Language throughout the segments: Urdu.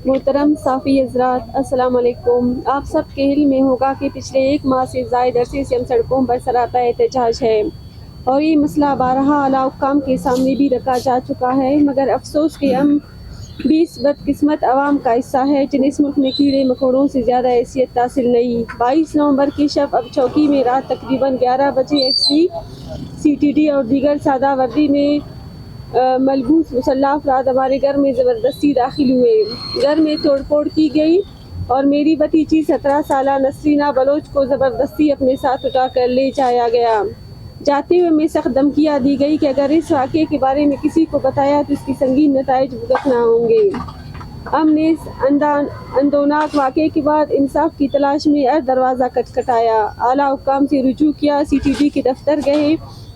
محترم صافی حضرات، السلام علیکم۔ آپ سب کے علم میں ہوگا کہ پچھلے 1 ماہ سے زائد عرصے سے ہم سڑکوں پر سراپا احتجاج ہے اور یہ مسئلہ بارہا اعلیٰ حکام کے سامنے بھی رکھا جا چکا ہے، مگر افسوس کہ ہم 20 بدقسمت عوام کا حصہ ہے جنہیں اس ملک میں کیڑے مکوڑوں سے زیادہ حیثیت حاصل نہیں۔ 22 نومبر کی شب اب چوکی میں رات تقریباً 11 بجے F C, C T D اور دیگر سادہ وردی میں ملبوس مسلح افراد ہمارے گھر میں زبردستی داخل ہوئے۔ گھر میں توڑ پھوڑ کی گئی اور میری بھتیجی 17 سالہ نسرینہ بلوچ کو زبردستی اپنے ساتھ اٹھا کر لے جایا گیا۔ جاتے ہوئے میں سخت دھمکیاں دی گئی کہ اگر اس واقعے کے بارے میں کسی کو بتایا تو اس کی سنگین نتائج بھگتنا ہوں گے۔ ہم نے اس اندوناک واقعے کے بعد انصاف کی تلاش میں ہر دروازہ کھٹکھٹایا، اعلیٰ حکام سے رجوع کیا، سی ٹی ڈی کے دفتر گئے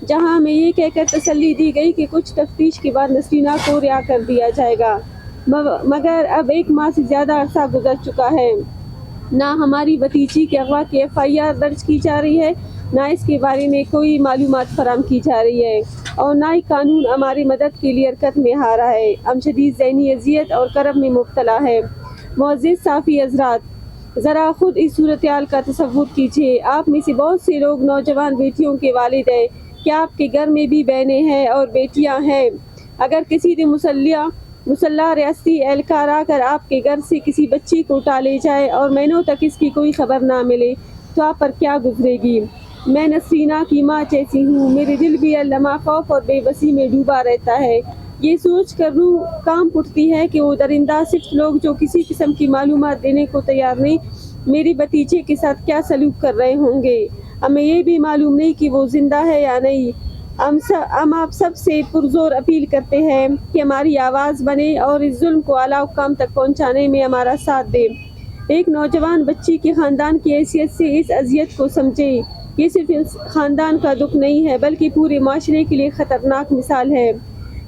جہاں ہمیں یہ کہہ کر تسلی دی گئی کہ کچھ تفتیش کے بعد نسرینہ کو رہا کر دیا جائے گا، مگر اب 1 ماہ سے زیادہ عرصہ گزر چکا ہے۔ نہ ہماری بھتیجی کے اغوا کی FIR درج کی جا رہی ہے، نہ اس کے بارے میں کوئی معلومات فراہم کی جا رہی ہے اور نہ ہی قانون ہماری مدد کے لیے حرکت میں آ رہا ہے۔ ہم شدید ذہنی اذیت اور کرب میں مبتلا ہے۔ معزز صافی حضرات، ذرا خود اس صورتحال کا تصور کیجیے۔ آپ میں سے بہت سے لوگ نوجوان بیٹیوں کے والد ہیں۔ کیا آپ کے گھر میں بھی بہنیں ہیں اور بیٹیاں ہیں؟ اگر کسی دن مسلح ریاستی اہلکار آ کر آپ کے گھر سے کسی بچی کو اٹھا لے جائے اور مہینوں تک اس کی کوئی خبر نہ ملے تو آپ پر کیا گزرے گی؟ میں نسرینہ کی ماں جیسی ہوں، میرے دل بھی ہر لمحہ خوف اور بے بسی میں ڈوبا رہتا ہے۔ یہ سوچ کر روح کانپ اٹھتی ہے کہ وہ درندہ صفت لوگ جو کسی قسم کی معلومات دینے کو تیار نہیں، میری بھتیجے کے ساتھ کیا سلوک کر رہے ہوں گے۔ ہمیں یہ بھی معلوم نہیں کہ وہ زندہ ہے یا نہیں۔ ہم آپ سب سے پرزور اپیل کرتے ہیں کہ ہماری آواز بنے اور اس ظلم کو اعلیٰ حکام تک پہنچانے میں ہمارا ساتھ دیں۔ ایک نوجوان بچی کے خاندان کی حیثیت سے اس اذیت کو سمجھیں۔ یہ صرف اس خاندان کا دکھ نہیں ہے بلکہ پورے معاشرے کے لیے خطرناک مثال ہے۔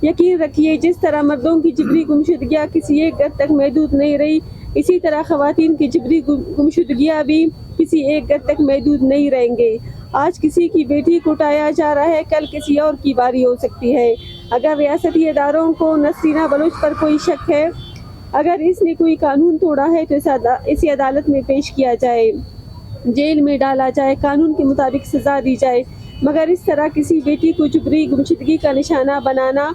یقین رکھیے، جس طرح مردوں کی جبری گمشدگیاں کسی ایک گھر تک محدود نہیں رہی، اسی طرح خواتین کی جبری گمشدگیاں بھی کسی ایک گھر تک محدود نہیں رہیں گے۔ آج کسی کی بیٹی کو اٹھایا جا رہا ہے، کل کسی اور کی باری ہو سکتی ہے۔ اگر ریاستی اداروں کو نسرینہ بلوچ پر کوئی شک ہے، اگر اس نے کوئی قانون توڑا ہے تو اسے عدالت میں پیش کیا جائے، جیل میں ڈالا جائے، قانون کے مطابق سزا دی جائے، مگر اس طرح کسی بیٹی کو جبری گمشدگی کا نشانہ بنانا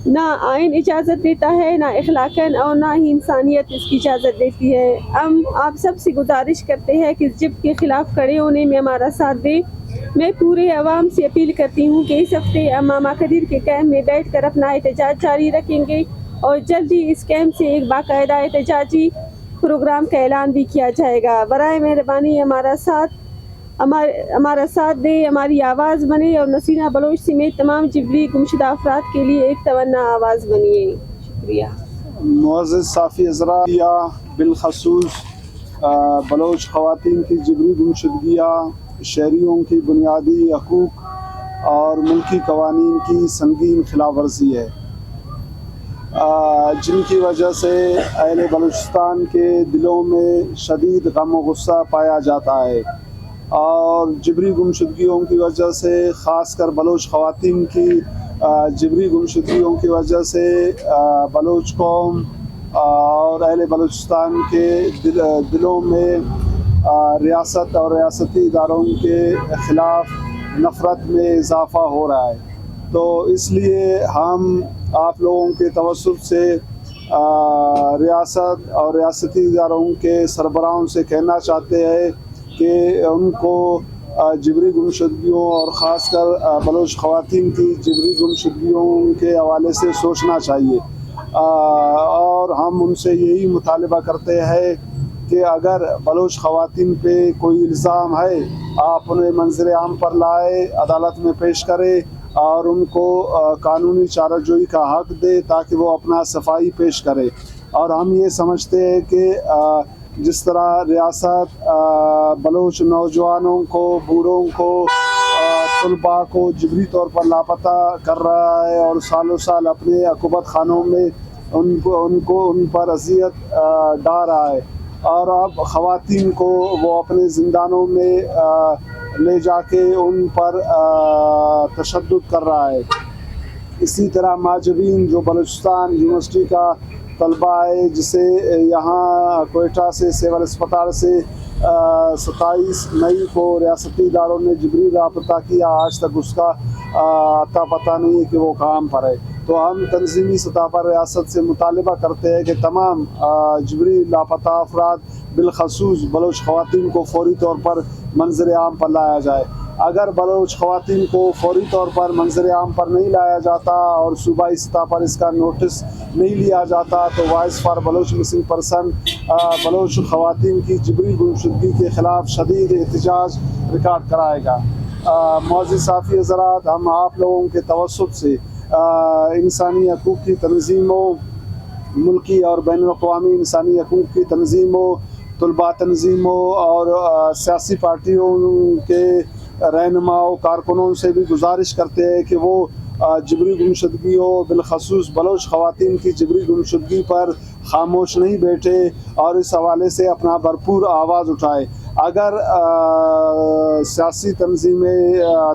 نہ آئین اجازت دیتا ہے، نہ اخلاقاً اور نہ ہی انسانیت اس کی اجازت دیتی ہے۔ ہم آپ سب سے گزارش کرتے ہیں کہ اس جبر کے خلاف کھڑے ہونے میں ہمارا ساتھ دیں۔ میں پورے عوام سے اپیل کرتی ہوں کہ اس ہفتے ہم ماما خدیر کے کیمپ میں بیٹھ کر اپنا احتجاج جاری رکھیں گے اور جلد ہی اس کیمپ سے ایک باقاعدہ احتجاجی پروگرام کا اعلان بھی کیا جائے گا۔ برائے مہربانی ہمارا ساتھ دیں، ہماری آواز بنے اور نسرینہ بلوچ سمیت تمام جبری گمشدہ افراد کے لیے ایک توانا آواز بنیے۔ شکریہ۔ معزز صافی حضرات، یا بالخصوص بلوچ خواتین کی جبری گمشدگیاں شہریوں کی بنیادی حقوق اور ملکی قوانین کی سنگین خلاف ورزی ہے، جن کی وجہ سے اہل بلوچستان کے دلوں میں شدید غم و غصہ پایا جاتا ہے، اور جبری گمشدگیوں کی وجہ سے خاص کر بلوچ خواتین کی جبری گمشدگیوں کی وجہ سے بلوچ قوم اور اہل بلوچستان کے دلوں میں ریاست اور ریاستی اداروں کے خلاف نفرت میں اضافہ ہو رہا ہے۔ تو اس لیے ہم آپ لوگوں کے توسط سے ریاست اور ریاستی اداروں کے سربراہوں سے کہنا چاہتے ہیں کہ ان کو جبری گمشدگیوں اور خاص کر بلوچ خواتین کی جبری گمشدگیوں کے حوالے سے سوچنا چاہیے، اور ہم ان سے یہی مطالبہ کرتے ہیں کہ اگر بلوچ خواتین پہ کوئی الزام ہے آپ انہیں منظر عام پر لائے، عدالت میں پیش کرے اور ان کو قانونی چارہ جوئی کا حق دے تاکہ وہ اپنا صفائی پیش کرے۔ اور ہم یہ سمجھتے ہیں کہ جس طرح ریاست بلوچ نوجوانوں کو، بوڑھوں کو، طلباء کو جبری طور پر لاپتہ کر رہا ہے اور سالوں سال اپنے عقوبت خانوں میں ان پر اذیت ڈال رہا ہے، اور اب خواتین کو وہ اپنے زندانوں میں لے جا کے ان پر تشدد کر رہا ہے، اسی طرح ماجبین جو بلوچستان یونیورسٹی کا طلبہ ہے جسے یہاں کوئٹہ سے سول اسپتال سے 27 مئی کو ریاستی اداروں نے جبری رابطہ کیا، آج تک اس کا اتا پتہ نہیں ہے کہ وہ کام پر ہے۔ تو ہم تنظیمی سطح پر ریاست سے مطالبہ کرتے ہیں کہ تمام جبری لاپتہ افراد بالخصوص بلوچ خواتین کو فوری طور پر منظر عام پر لایا جائے۔ اگر بلوچ خواتین کو فوری طور پر منظر عام پر نہیں لایا جاتا اور صوبائی سطح پر اس کا نوٹس نہیں لیا جاتا تو voice for Baloch missing person Baloch خواتین کی جبری گمشدگی کے خلاف شدید احتجاج ریکارڈ کرائے گا۔ معزز صحافی حضرات، ہم آپ لوگوں کے توسط سے انسانی حقوق کی تنظیموں، ملکی اور بین الاقوامی انسانی حقوق کی تنظیموں، طلباء تنظیموں اور سیاسی پارٹیوں کے رہنماؤں کارکنوں سے بھی گزارش کرتے ہیں کہ وہ جبری گمشدگیوں بالخصوص بلوچ خواتین کی جبری گمشدگی پر خاموش نہیں بیٹھے اور اس حوالے سے اپنا بھرپور آواز اٹھائے۔ اگر سیاسی تنظیمیں،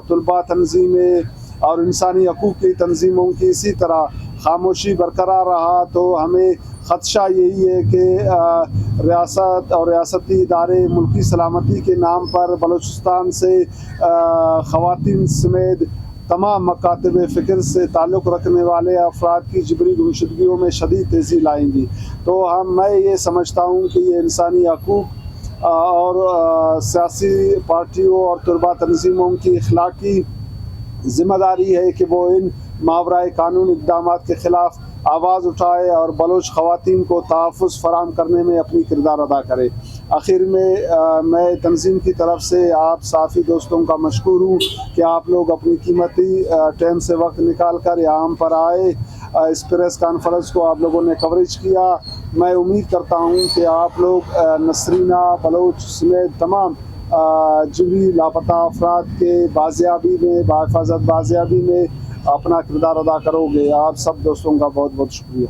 طلباء تنظیمیں اور انسانی حقوق کی تنظیموں کی اسی طرح خاموشی برقرار رہا تو ہمیں خدشہ یہی ہے کہ ریاست اور ریاستی ادارے ملکی سلامتی کے نام پر بلوچستان سے خواتین سمیت تمام مکاتب فکر سے تعلق رکھنے والے افراد کی جبری گمشدگیوں میں شدید تیزی لائیں گی۔ تو میں یہ سمجھتا ہوں کہ یہ انسانی حقوق اور سیاسی پارٹیوں اور طلباء تنظیموں کی اخلاقی ذمہ داری ہے کہ وہ ان ماورائے قانون اقدامات کے خلاف آواز اٹھائے اور بلوچ خواتین کو تحفظ فراہم کرنے میں اپنی کردار ادا کرے۔ آخر میں تنظیم کی طرف سے آپ صحافی دوستوں کا مشکور ہوں کہ آپ لوگ اپنی قیمتی ٹائم سے وقت نکال کر یہاں پر آئے، اس پریس کانفرنس کو آپ لوگوں نے کوریج کیا۔ میں امید کرتا ہوں کہ آپ لوگ نسرینہ بلوچ سمیت تمام جبری لاپتہ افراد کے بازیابی میں، بحفاظت بازیابی میں اپنا کردار ادا کرو گے۔ آپ سب دوستوں کا بہت بہت شکریہ۔